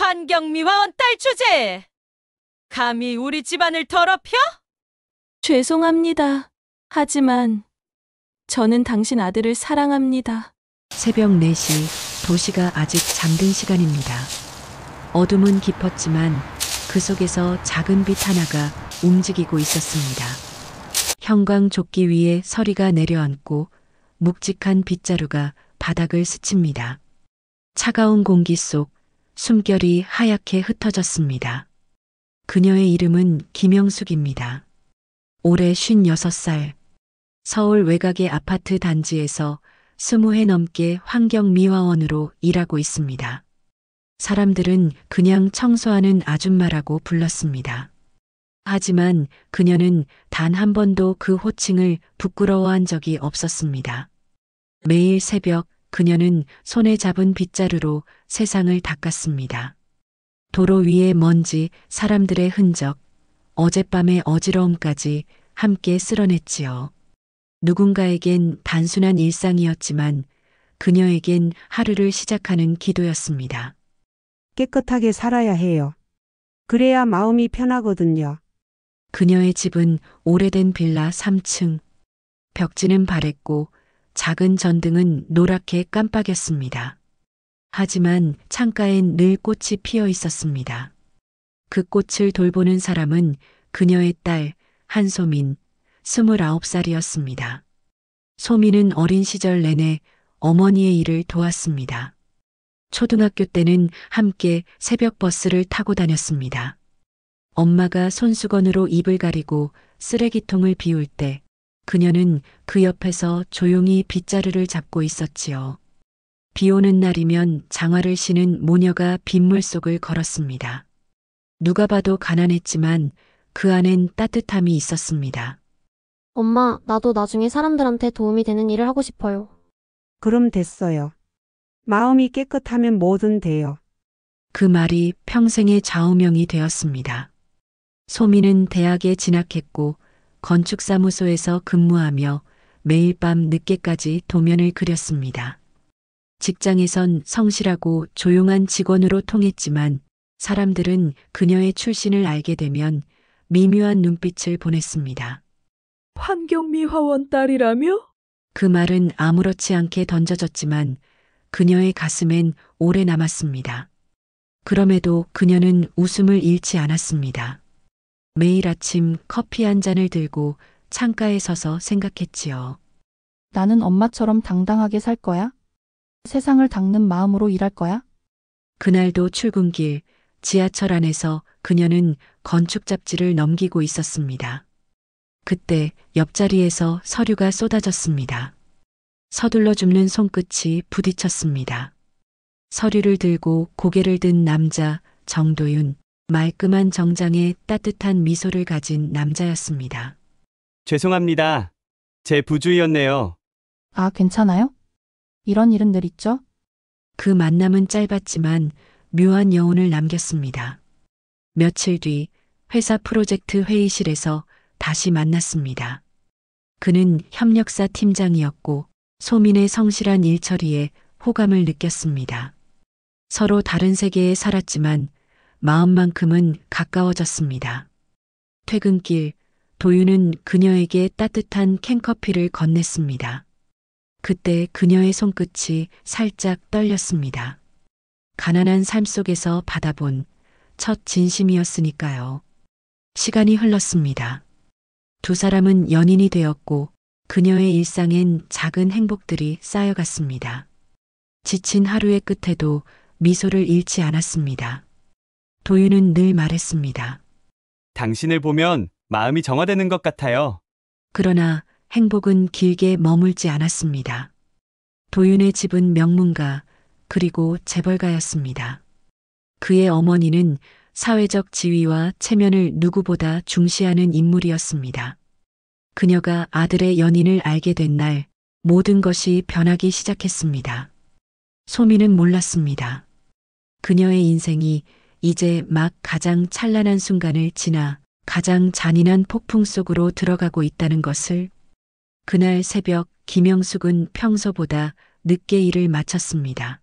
환경미화원 딸 주제! 감히 우리 집안을 더럽혀? 죄송합니다. 하지만 저는 당신 아들을 사랑합니다. 새벽 4시 도시가 아직 잠든 시간입니다. 어둠은 깊었지만 그 속에서 작은 빛 하나가 움직이고 있었습니다. 형광조끼 위에 서리가 내려앉고 묵직한 빗자루가 바닥을 스칩니다. 차가운 공기 속 숨결이 하얗게 흩어졌습니다. 그녀의 이름은 김영숙입니다. 올해 56살. 서울 외곽의 아파트 단지에서 20해 넘게 환경미화원으로 일하고 있습니다. 사람들은 그냥 청소하는 아줌마라고 불렀습니다. 하지만 그녀는 단 한 번도 그 호칭을 부끄러워한 적이 없었습니다. 매일 새벽 그녀는 손에 잡은 빗자루로 세상을 닦았습니다. 도로 위의 먼지, 사람들의 흔적, 어젯밤의 어지러움까지 함께 쓸어냈지요. 누군가에겐 단순한 일상이었지만 그녀에겐 하루를 시작하는 기도였습니다. 깨끗하게 살아야 해요. 그래야 마음이 편하거든요. 그녀의 집은 오래된 빌라 3층. 벽지는 바랬고 작은 전등은 노랗게 깜빡였습니다. 하지만 창가엔 늘 꽃이 피어 있었습니다. 그 꽃을 돌보는 사람은 그녀의 딸 한소민, 29살이었습니다. 소민은 어린 시절 내내 어머니의 일을 도왔습니다. 초등학교 때는 함께 새벽 버스를 타고 다녔습니다. 엄마가 손수건으로 입을 가리고 쓰레기통을 비울 때 그녀는 그 옆에서 조용히 빗자루를 잡고 있었지요. 비 오는 날이면 장화를 신은 모녀가 빗물 속을 걸었습니다. 누가 봐도 가난했지만 그 안엔 따뜻함이 있었습니다. 엄마, 나도 나중에 사람들한테 도움이 되는 일을 하고 싶어요. 그럼 됐어요. 마음이 깨끗하면 뭐든 돼요. 그 말이 평생의 좌우명이 되었습니다. 소민은 대학에 진학했고 건축사무소에서 근무하며 매일 밤 늦게까지 도면을 그렸습니다. 직장에선 성실하고 조용한 직원으로 통했지만 사람들은 그녀의 출신을 알게 되면 미묘한 눈빛을 보냈습니다. 환경미화원 딸이라며? 그 말은 아무렇지 않게 던져졌지만 그녀의 가슴엔 오래 남았습니다. 그럼에도 그녀는 웃음을 잃지 않았습니다. 매일 아침 커피 한 잔을 들고 창가에 서서 생각했지요. 나는 엄마처럼 당당하게 살 거야? 세상을 닦는 마음으로 일할 거야? 그날도 출근길, 지하철 안에서 그녀는 건축 잡지를 넘기고 있었습니다. 그때 옆자리에서 서류가 쏟아졌습니다. 서둘러 줍는 손끝이 부딪혔습니다. 서류를 들고 고개를 든 남자 정도윤, 말끔한 정장에 따뜻한 미소를 가진 남자였습니다. 죄송합니다. 제 부주의였네요. 아, 괜찮아요? 이런 일은 늘 있죠? 그 만남은 짧았지만 묘한 여운을 남겼습니다. 며칠 뒤 회사 프로젝트 회의실에서 다시 만났습니다. 그는 협력사 팀장이었고 소민의 성실한 일처리에 호감을 느꼈습니다. 서로 다른 세계에 살았지만 마음만큼은 가까워졌습니다. 퇴근길 도윤은 그녀에게 따뜻한 캔커피를 건넸습니다. 그때 그녀의 손끝이 살짝 떨렸습니다. 가난한 삶 속에서 받아본 첫 진심이었으니까요. 시간이 흘렀습니다. 두 사람은 연인이 되었고 그녀의 일상엔 작은 행복들이 쌓여갔습니다. 지친 하루의 끝에도 미소를 잃지 않았습니다. 도윤은 늘 말했습니다. 당신을 보면 마음이 정화되는 것 같아요. 그러나 행복은 길게 머물지 않았습니다. 도윤의 집은 명문가 그리고 재벌가였습니다. 그의 어머니는 사회적 지위와 체면을 누구보다 중시하는 인물이었습니다. 그녀가 아들의 연인을 알게 된 날 모든 것이 변하기 시작했습니다. 소민은 몰랐습니다. 그녀의 인생이 이제 막 가장 찬란한 순간을 지나 가장 잔인한 폭풍 속으로 들어가고 있다는 것을. 그날 새벽 김영숙은 평소보다 늦게 일을 마쳤습니다.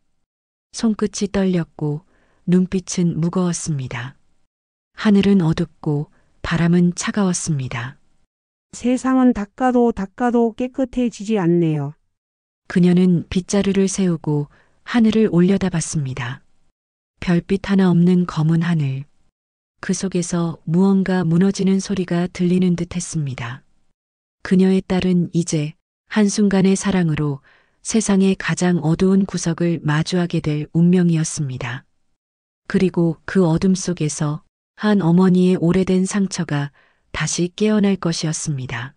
손끝이 떨렸고 눈빛은 무거웠습니다. 하늘은 어둡고 바람은 차가웠습니다. 세상은 닦아도 깨끗해지지 않네요. 그녀는 빗자루를 세우고 하늘을 올려다봤습니다. 별빛 하나 없는 검은 하늘. 그 속에서 무언가 무너지는 소리가 들리는 듯 했습니다. 그녀의 딸은 이제 한순간의 사랑으로 세상의 가장 어두운 구석을 마주하게 될 운명이었습니다. 그리고 그 어둠 속에서 한 어머니의 오래된 상처가 다시 깨어날 것이었습니다.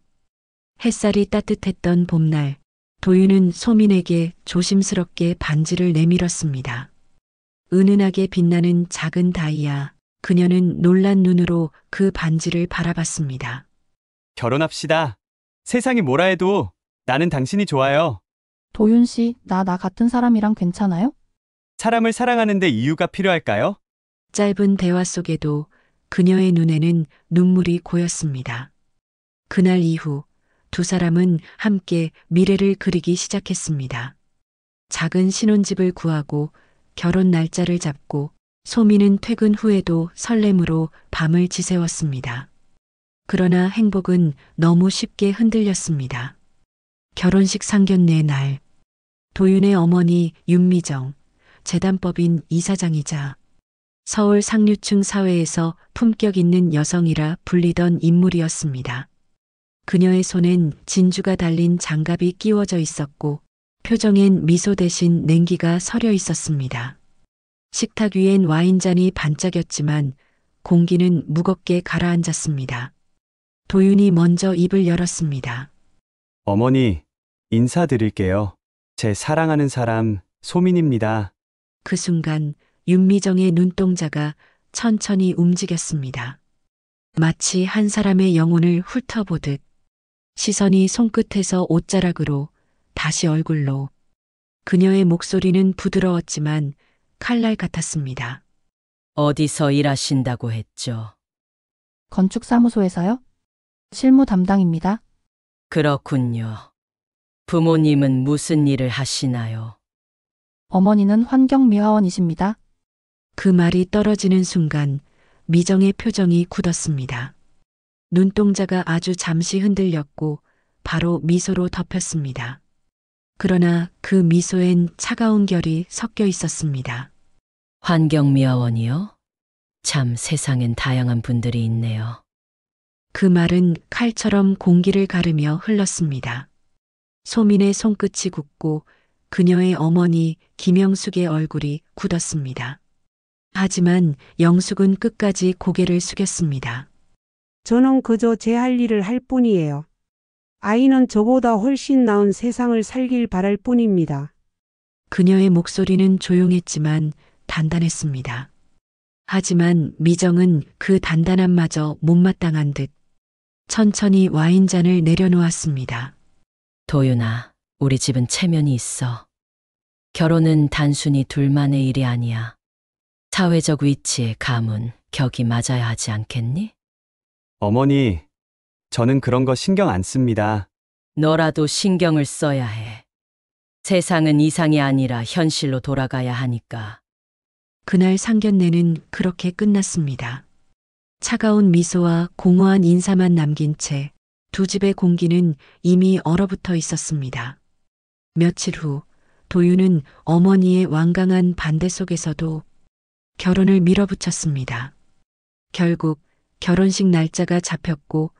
햇살이 따뜻했던 봄날, 도윤은 소민에게 조심스럽게 반지를 내밀었습니다. 은은하게 빛나는 작은 다이아, 그녀는 놀란 눈으로 그 반지를 바라봤습니다. 결혼합시다. 세상이 뭐라 해도 나는 당신이 좋아요. 도윤 씨, 나 같은 사람이랑 괜찮아요? 사람을 사랑하는데 이유가 필요할까요? 짧은 대화 속에도 그녀의 눈에는 눈물이 고였습니다. 그날 이후 두 사람은 함께 미래를 그리기 시작했습니다. 작은 신혼집을 구하고 결혼 날짜를 잡고 소민은 퇴근 후에도 설렘으로 밤을 지새웠습니다. 그러나 행복은 너무 쉽게 흔들렸습니다. 결혼식 상견례 날, 도윤의 어머니 윤미정, 재단법인 이사장이자 서울 상류층 사회에서 품격 있는 여성이라 불리던 인물이었습니다. 그녀의 손엔 진주가 달린 장갑이 끼워져 있었고 표정엔 미소 대신 냉기가 서려 있었습니다. 식탁 위엔 와인잔이 반짝였지만 공기는 무겁게 가라앉았습니다. 도윤이 먼저 입을 열었습니다. 어머니, 인사드릴게요. 제 사랑하는 사람, 소민입니다. 그 순간 윤미정의 눈동자가 천천히 움직였습니다. 마치 한 사람의 영혼을 훑어보듯 시선이 손끝에서 옷자락으로 다시 얼굴로. 그녀의 목소리는 부드러웠지만 칼날 같았습니다. 어디서 일하신다고 했죠? 건축사무소에서요? 실무 담당입니다. 그렇군요. 부모님은 무슨 일을 하시나요? 어머니는 환경미화원이십니다. 그 말이 떨어지는 순간 미정의 표정이 굳었습니다. 눈동자가 아주 잠시 흔들렸고 바로 미소로 덮였습니다. 그러나 그 미소엔 차가운 결이 섞여 있었습니다. 환경미화원이요? 참 세상엔 다양한 분들이 있네요. 그 말은 칼처럼 공기를 가르며 흘렀습니다. 소민의 손끝이 굳고 그녀의 어머니 김영숙의 얼굴이 굳었습니다. 하지만 영숙은 끝까지 고개를 숙였습니다. 저는 그저 제 할 일을 할 뿐이에요. 아이는 저보다 훨씬 나은 세상을 살길 바랄 뿐입니다. 그녀의 목소리는 조용했지만 단단했습니다. 하지만 미정은 그 단단함마저 못마땅한 듯 천천히 와인잔을 내려놓았습니다. 도윤아, 우리 집은 체면이 있어. 결혼은 단순히 둘만의 일이 아니야. 사회적 위치의 가문, 격이 맞아야 하지 않겠니? 어머니, 저는 그런 거 신경 안 씁니다. 너라도 신경을 써야 해. 세상은 이상이 아니라 현실로 돌아가야 하니까. 그날 상견례는 그렇게 끝났습니다. 차가운 미소와 공허한 인사만 남긴 채 두 집의 공기는 이미 얼어붙어 있었습니다. 며칠 후 도윤은 어머니의 완강한 반대 속에서도 결혼을 밀어붙였습니다. 결국 결혼식 날짜가 잡혔고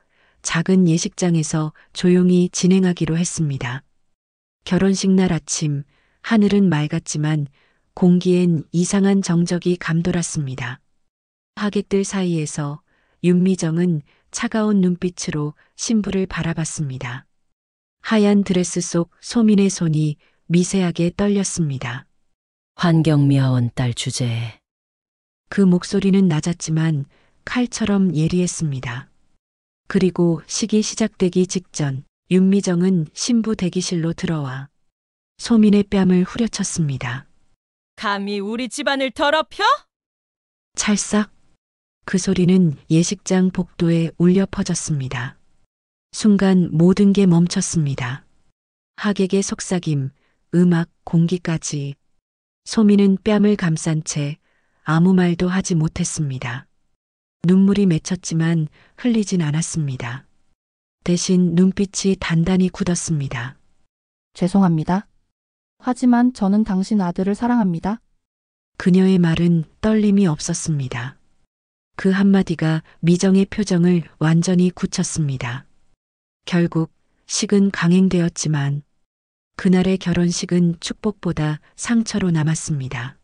작은 예식장에서 조용히 진행하기로 했습니다. 결혼식 날 아침 하늘은 맑았지만 공기엔 이상한 정적이 감돌았습니다. 하객들 사이에서 윤미정은 차가운 눈빛으로 신부를 바라봤습니다. 하얀 드레스 속 소민의 손이 미세하게 떨렸습니다. 환경미화원 딸 주제에. 그 목소리는 낮았지만 칼처럼 예리했습니다. 그리고 식이 시작되기 직전 윤미정은 신부 대기실로 들어와 소민의 뺨을 후려쳤습니다. 감히 우리 집안을 더럽혀? 찰싹. 그 소리는 예식장 복도에 울려 퍼졌습니다. 순간 모든 게 멈췄습니다. 하객의 속삭임, 음악, 공기까지. 소민은 뺨을 감싼 채 아무 말도 하지 못했습니다. 눈물이 맺혔지만 흘리진 않았습니다. 대신 눈빛이 단단히 굳었습니다. 죄송합니다. 하지만 저는 당신 아들을 사랑합니다. 그녀의 말은 떨림이 없었습니다. 그 한마디가 미정의 표정을 완전히 굳혔습니다. 결국 식은 강행되었지만 그날의 결혼식은 축복보다 상처로 남았습니다.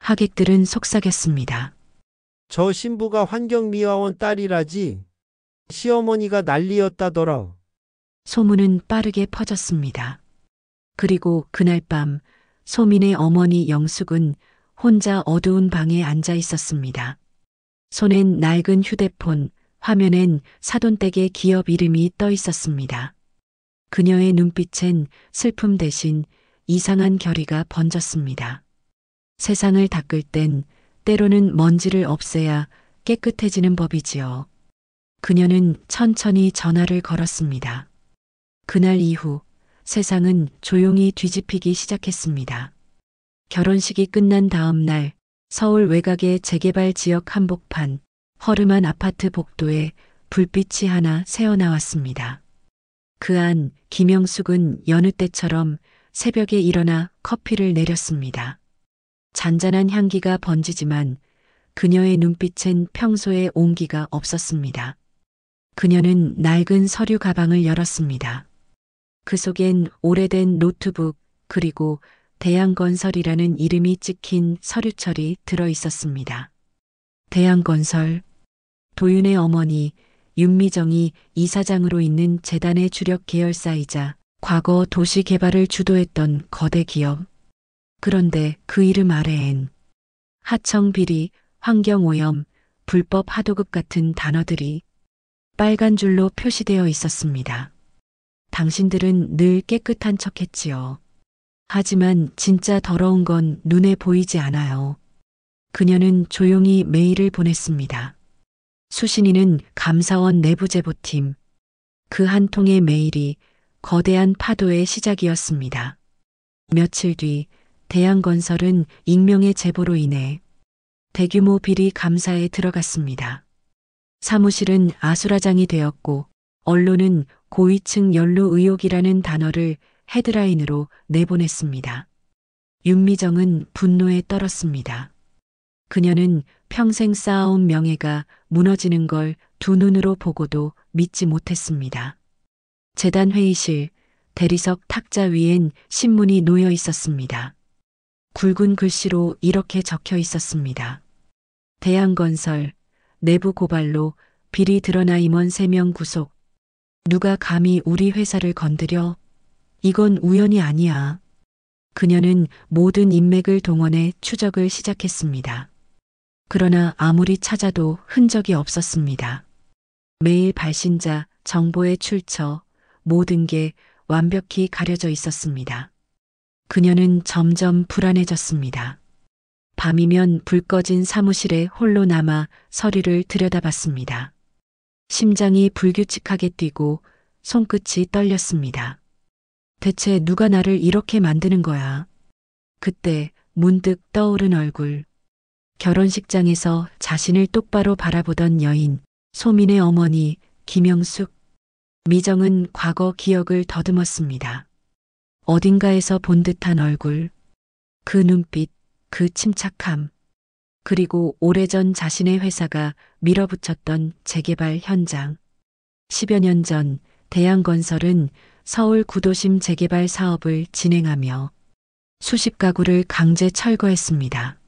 하객들은 속삭였습니다. 저 신부가 환경미화원 딸이라지. 시어머니가 난리였다더라. 소문은 빠르게 퍼졌습니다. 그리고 그날 밤 소민의 어머니 영숙은 혼자 어두운 방에 앉아 있었습니다. 손엔 낡은 휴대폰, 화면엔 사돈댁의 기업 이름이 떠 있었습니다. 그녀의 눈빛엔 슬픔 대신 이상한 결의가 번졌습니다. 세상을 닦을 땐 때로는 먼지를 없애야 깨끗해지는 법이지요. 그녀는 천천히 전화를 걸었습니다. 그날 이후 세상은 조용히 뒤집히기 시작했습니다. 결혼식이 끝난 다음 날 서울 외곽의 재개발 지역 한복판 허름한 아파트 복도에 불빛이 하나 새어나왔습니다. 그 안 김영숙은 여느 때처럼 새벽에 일어나 커피를 내렸습니다. 잔잔한 향기가 번지지만 그녀의 눈빛엔 평소의 온기가 없었습니다. 그녀는 낡은 서류 가방을 열었습니다. 그 속엔 오래된 노트북 그리고 대양건설이라는 이름이 찍힌 서류철이 들어 있었습니다. 대양건설, 도윤의 어머니 윤미정이 이사장으로 있는 재단의 주력 계열사이자 과거 도시 개발을 주도했던 거대 기업. 그런데 그 이름 아래엔 하청 비리, 환경오염, 불법 하도급 같은 단어들이 빨간 줄로 표시되어 있었습니다. 당신들은 늘 깨끗한 척했지요. 하지만 진짜 더러운 건 눈에 보이지 않아요. 그녀는 조용히 메일을 보냈습니다. 수신이는 감사원 내부제보팀. 그 한 통의 메일이 거대한 파도의 시작이었습니다. 며칠 뒤 대양건설은 익명의 제보로 인해 대규모 비리 감사에 들어갔습니다. 사무실은 아수라장이 되었고 언론은 고위층 연루 의혹이라는 단어를 헤드라인으로 내보냈습니다. 윤미정은 분노에 떨었습니다. 그녀는 평생 쌓아온 명예가 무너지는 걸 두 눈으로 보고도 믿지 못했습니다. 재단 회의실, 대리석 탁자 위엔 신문이 놓여 있었습니다. 굵은 글씨로 이렇게 적혀 있었습니다. 대양건설, 내부 고발로 비리 드러나 임원 3명 구속. 누가 감히 우리 회사를 건드려? 이건 우연이 아니야. 그녀는 모든 인맥을 동원해 추적을 시작했습니다. 그러나 아무리 찾아도 흔적이 없었습니다. 매일 발신자, 정보의 출처, 모든 게 완벽히 가려져 있었습니다. 그녀는 점점 불안해졌습니다. 밤이면 불 꺼진 사무실에 홀로 남아 서류를 들여다봤습니다. 심장이 불규칙하게 뛰고 손끝이 떨렸습니다. 대체 누가 나를 이렇게 만드는 거야? 그때 문득 떠오른 얼굴. 결혼식장에서 자신을 똑바로 바라보던 여인, 소민의 어머니, 김영숙. 미정은 과거 기억을 더듬었습니다. 어딘가에서 본 듯한 얼굴, 그 눈빛, 그 침착함, 그리고 오래전 자신의 회사가 밀어붙였던 재개발 현장. 10여 년 전 대양건설은 서울 구도심 재개발 사업을 진행하며 수십 가구를 강제 철거했습니다.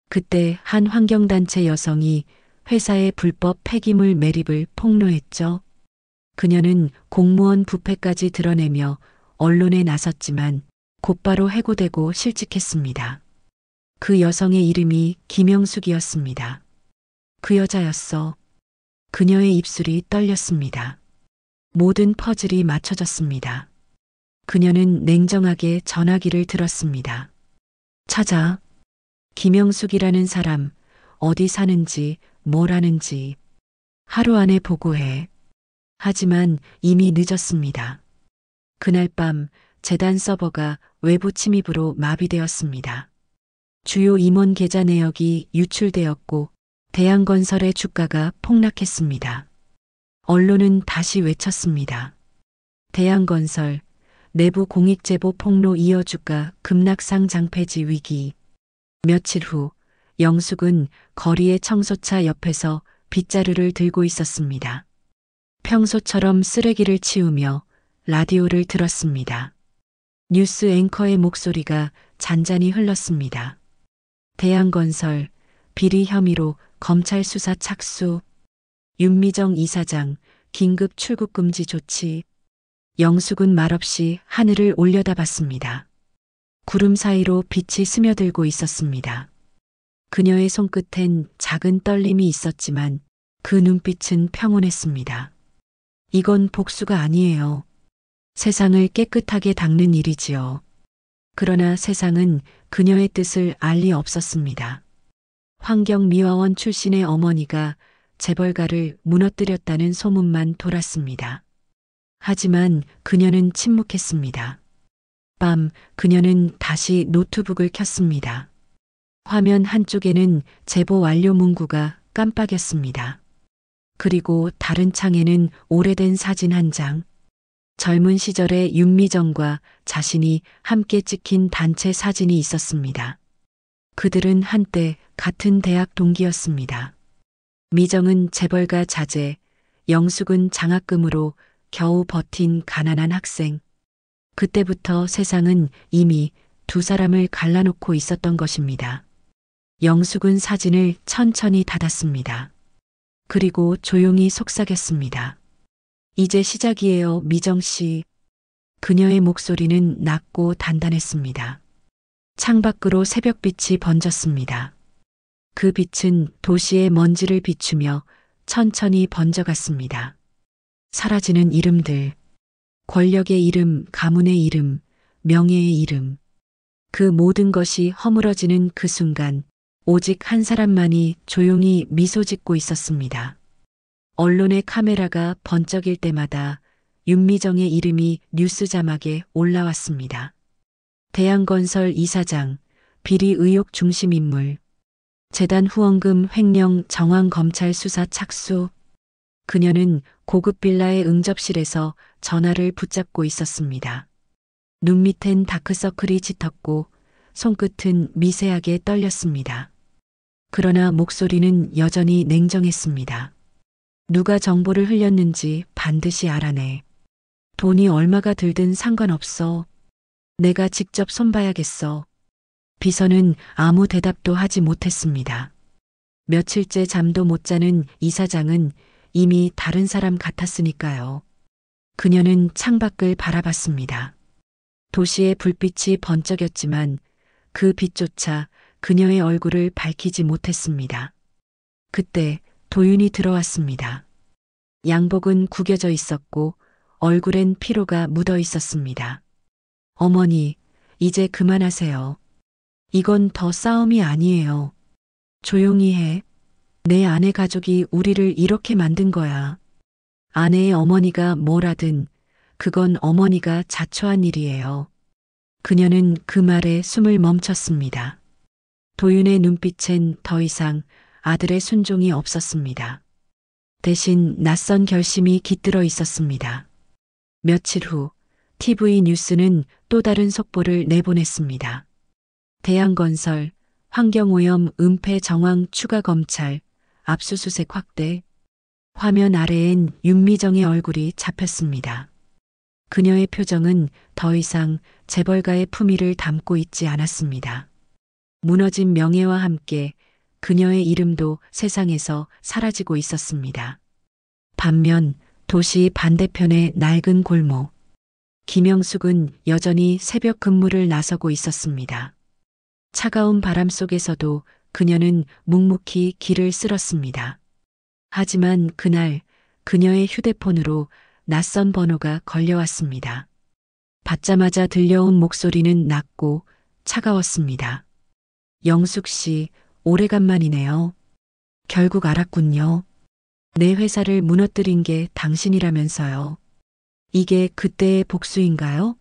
그때 한 환경단체 여성이 회사의 불법 폐기물 매립을 폭로했죠. 그녀는 공무원 부패까지 드러내며 언론에 나섰지만 곧바로 해고되고 실직했습니다. 그 여성의 이름이 김영숙이었습니다. 그 여자였어. 그녀의 입술이 떨렸습니다. 모든 퍼즐이 맞춰졌습니다. 그녀는 냉정하게 전화기를 들었습니다. 찾아. 김영숙이라는 사람, 어디 사는지, 뭘 하는지 하루 안에 보고해. 하지만 이미 늦었습니다. 그날 밤 재단 서버가 외부 침입으로 마비되었습니다. 주요 임원 계좌 내역이 유출되었고 대양건설의 주가가 폭락했습니다. 언론은 다시 외쳤습니다. 대양건설, 내부 공익제보 폭로 이어 주가 급락상 장폐지 위기. 며칠 후 영숙은 거리의 청소차 옆에서 빗자루를 들고 있었습니다. 평소처럼 쓰레기를 치우며 라디오를 들었습니다. 뉴스 앵커의 목소리가 잔잔히 흘렀습니다. 대양건설, 비리 혐의로 검찰 수사 착수. 윤미정 이사장, 긴급 출국 금지 조치. 영숙은 말없이 하늘을 올려다봤습니다. 구름 사이로 빛이 스며들고 있었습니다. 그녀의 손끝엔 작은 떨림이 있었지만 그 눈빛은 평온했습니다. 이건 복수가 아니에요. 세상을 깨끗하게 닦는 일이지요. 그러나 세상은 그녀의 뜻을 알 리 없었습니다. 환경미화원 출신의 어머니가 재벌가를 무너뜨렸다는 소문만 돌았습니다. 하지만 그녀는 침묵했습니다. 밤 그녀는 다시 노트북을 켰습니다. 화면 한쪽에는 제보 완료 문구가 깜빡였습니다. 그리고 다른 창에는 오래된 사진 한 장. 젊은 시절의 윤미정과 자신이 함께 찍힌 단체 사진이 있었습니다. 그들은 한때 같은 대학 동기였습니다. 미정은 재벌가 자제, 영숙은 장학금으로 겨우 버틴 가난한 학생. 그때부터 세상은 이미 두 사람을 갈라놓고 있었던 것입니다. 영숙은 사진을 천천히 닫았습니다. 그리고 조용히 속삭였습니다. 이제 시작이에요, 미정 씨. 그녀의 목소리는 낮고 단단했습니다. 창밖으로 새벽빛이 번졌습니다. 그 빛은 도시의 먼지를 비추며 천천히 번져갔습니다. 사라지는 이름들, 권력의 이름, 가문의 이름, 명예의 이름. 그 모든 것이 허물어지는 그 순간 오직 한 사람만이 조용히 미소 짓고 있었습니다. 언론의 카메라가 번쩍일 때마다 윤미정의 이름이 뉴스 자막에 올라왔습니다. 대양건설 이사장, 비리 의혹 중심 인물, 재단 후원금 횡령 정황 검찰 수사 착수. 그녀는 고급 빌라의 응접실에서 전화를 붙잡고 있었습니다. 눈 밑엔 다크서클이 짙었고 손끝은 미세하게 떨렸습니다. 그러나 목소리는 여전히 냉정했습니다. 누가 정보를 흘렸는지 반드시 알아내. 돈이 얼마가 들든 상관없어. 내가 직접 손봐야겠어. 비서는 아무 대답도 하지 못했습니다. 며칠째 잠도 못 자는 이사장은 이미 다른 사람 같았으니까요. 그녀는 창밖을 바라봤습니다. 도시의 불빛이 번쩍였지만 그 빛조차 그녀의 얼굴을 밝히지 못했습니다. 그때 도윤이 들어왔습니다. 양복은 구겨져 있었고 얼굴엔 피로가 묻어 있었습니다. 어머니, 이제 그만하세요. 이건 더 싸움이 아니에요. 조용히 해. 내 아내 가족이 우리를 이렇게 만든 거야. 아내의 어머니가 뭘 하든 그건 어머니가 자초한 일이에요. 그녀는 그 말에 숨을 멈췄습니다. 도윤의 눈빛엔 더 이상 아들의 순종이 없었습니다. 대신 낯선 결심이 깃들어 있었습니다. 며칠 후 TV 뉴스는 또 다른 속보를 내보냈습니다. 대양건설, 환경오염 은폐 정황 추가 검찰, 압수수색 확대. 화면 아래엔 윤미정의 얼굴이 잡혔습니다. 그녀의 표정은 더 이상 재벌가의 품위를 담고 있지 않았습니다. 무너진 명예와 함께 그녀의 이름도 세상에서 사라지고 있었습니다. 반면 도시 반대편의 낡은 골목. 김영숙은 여전히 새벽 근무를 나서고 있었습니다. 차가운 바람 속에서도 그녀는 묵묵히 길을 쓸었습니다. 하지만 그날 그녀의 휴대폰으로 낯선 번호가 걸려왔습니다. 받자마자 들려온 목소리는 낮고 차가웠습니다. 영숙 씨, 오래간만이네요. 결국 알았군요. 내 회사를 무너뜨린 게 당신이라면서요. 이게 그때의 복수인가요?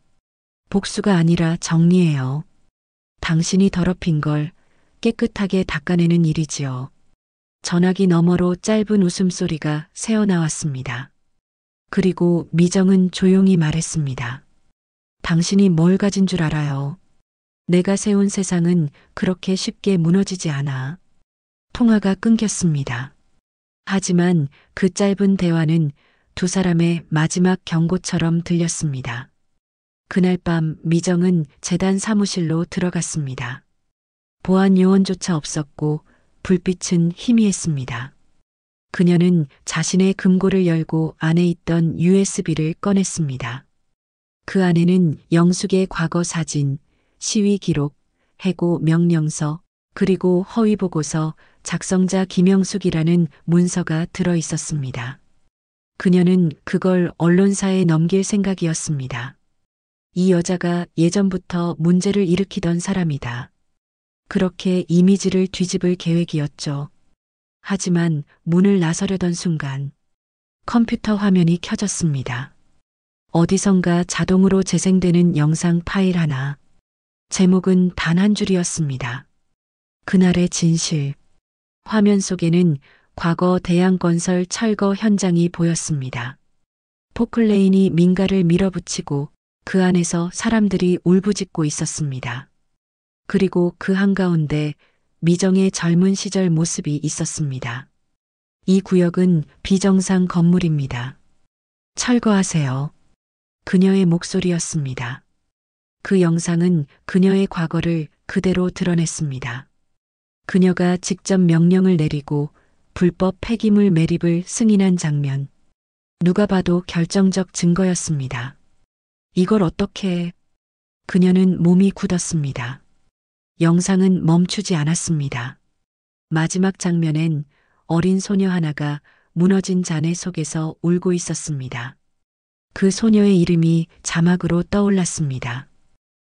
복수가 아니라 정리예요. 당신이 더럽힌 걸 깨끗하게 닦아내는 일이지요. 전화기 너머로 짧은 웃음소리가 새어나왔습니다. 그리고 미정은 조용히 말했습니다. 당신이 뭘 가진 줄 알아요? 내가 세운 세상은 그렇게 쉽게 무너지지 않아. 통화가 끊겼습니다. 하지만 그 짧은 대화는 두 사람의 마지막 경고처럼 들렸습니다. 그날 밤 미정은 재단 사무실로 들어갔습니다. 보안 요원조차 없었고 불빛은 희미했습니다. 그녀는 자신의 금고를 열고 안에 있던 USB를 꺼냈습니다. 그 안에는 영숙의 과거 사진, 시위 기록, 해고 명령서, 그리고 허위 보고서, 작성자 김영숙이라는 문서가 들어 있었습니다. 그녀는 그걸 언론사에 넘길 생각이었습니다. 이 여자가 예전부터 문제를 일으키던 사람이다. 그렇게 이미지를 뒤집을 계획이었죠. 하지만 문을 나서려던 순간 컴퓨터 화면이 켜졌습니다. 어디선가 자동으로 재생되는 영상 파일 하나. 제목은 단 한 줄이었습니다. 그날의 진실. 화면 속에는 과거 대양건설 철거 현장이 보였습니다. 포클레인이 민가를 밀어붙이고 그 안에서 사람들이 울부짖고 있었습니다. 그리고 그 한가운데 미정의 젊은 시절 모습이 있었습니다. 이 구역은 비정상 건물입니다. 철거하세요. 그녀의 목소리였습니다. 그 영상은 그녀의 과거를 그대로 드러냈습니다. 그녀가 직접 명령을 내리고 불법 폐기물 매립을 승인한 장면. 누가 봐도 결정적 증거였습니다. 이걸 어떻게 해? 그녀는 몸이 굳었습니다. 영상은 멈추지 않았습니다. 마지막 장면엔 어린 소녀 하나가 무너진 잔해 속에서 울고 있었습니다. 그 소녀의 이름이 자막으로 떠올랐습니다.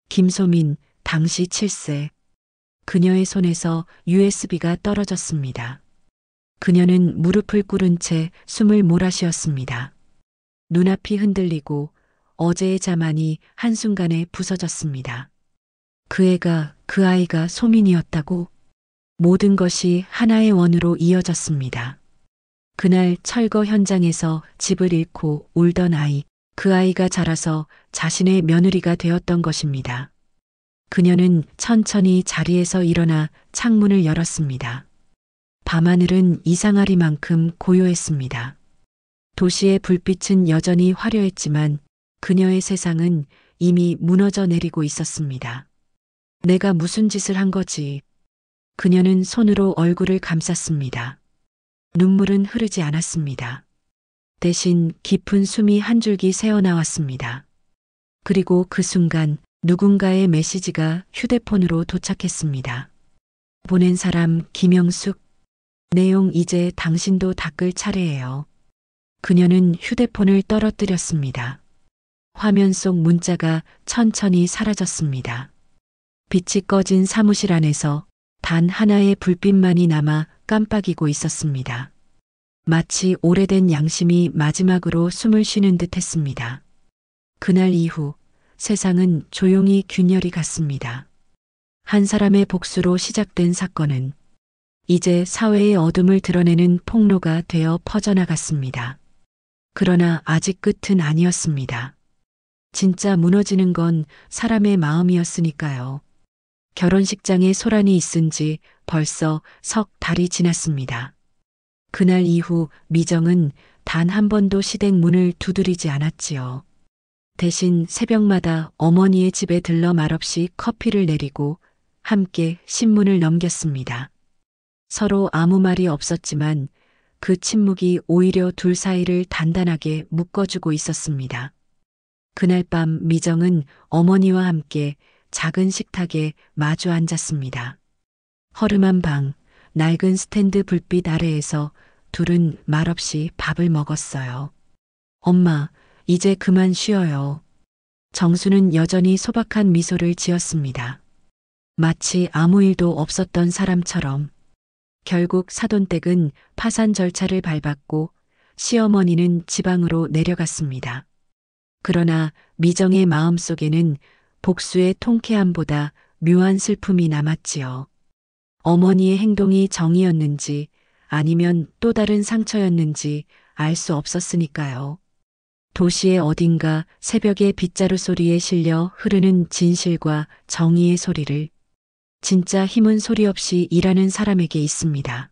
김소민, 당시 7세. 그녀의 손에서 USB가 떨어졌습니다. 그녀는 무릎을 꿇은 채 숨을 몰아쉬었습니다. 눈앞이 흔들리고 어제의 자만이 한순간에 부서졌습니다. 그 아이가 소민이었다고? 모든 것이 하나의 원으로 이어졌습니다. 그날 철거 현장에서 집을 잃고 울던 아이, 그 아이가 자라서 자신의 며느리가 되었던 것입니다. 그녀는 천천히 자리에서 일어나 창문을 열었습니다. 밤하늘은 이상하리만큼 고요했습니다. 도시의 불빛은 여전히 화려했지만 그녀의 세상은 이미 무너져 내리고 있었습니다. 내가 무슨 짓을 한 거지? 그녀는 손으로 얼굴을 감쌌습니다. 눈물은 흐르지 않았습니다. 대신 깊은 숨이 한 줄기 새어나왔습니다. 그리고 그 순간 누군가의 메시지가 휴대폰으로 도착했습니다. 보낸 사람 김영숙. 내용 이제 당신도 닦을 차례예요. 그녀는 휴대폰을 떨어뜨렸습니다. 화면 속 문자가 천천히 사라졌습니다. 빛이 꺼진 사무실 안에서 단 하나의 불빛만이 남아 깜빡이고 있었습니다. 마치 오래된 양심이 마지막으로 숨을 쉬는 듯 했습니다. 그날 이후 세상은 조용히 균열이 갔습니다. 한 사람의 복수로 시작된 사건은 이제 사회의 어둠을 드러내는 폭로가 되어 퍼져나갔습니다. 그러나 아직 끝은 아니었습니다. 진짜 무너지는 건 사람의 마음이었으니까요. 결혼식장에 소란이 있은 지 벌써 석 달이 지났습니다. 그날 이후 미정은 단 한 번도 시댁 문을 두드리지 않았지요. 대신 새벽마다 어머니의 집에 들러 말없이 커피를 내리고 함께 신문을 넘겼습니다. 서로 아무 말이 없었지만 그 침묵이 오히려 둘 사이를 단단하게 묶어주고 있었습니다. 그날 밤 미정은 어머니와 함께 작은 식탁에 마주 앉았습니다. 허름한 방, 낡은 스탠드 불빛 아래에서 둘은 말없이 밥을 먹었어요. 엄마, 이제 그만 쉬어요. 정수는 여전히 소박한 미소를 지었습니다. 마치 아무 일도 없었던 사람처럼. 결국 사돈댁은 파산 절차를 밟았고 시어머니는 지방으로 내려갔습니다. 그러나 미정의 마음속에는 복수의 통쾌함보다 묘한 슬픔이 남았지요. 어머니의 행동이 정이었는지 아니면 또 다른 상처였는지 알 수 없었으니까요. 도시의 어딘가 새벽의 빗자루 소리에 실려 흐르는 진실과 정의의 소리를 진짜 힘은 소리 없이 일하는 사람에게 있습니다.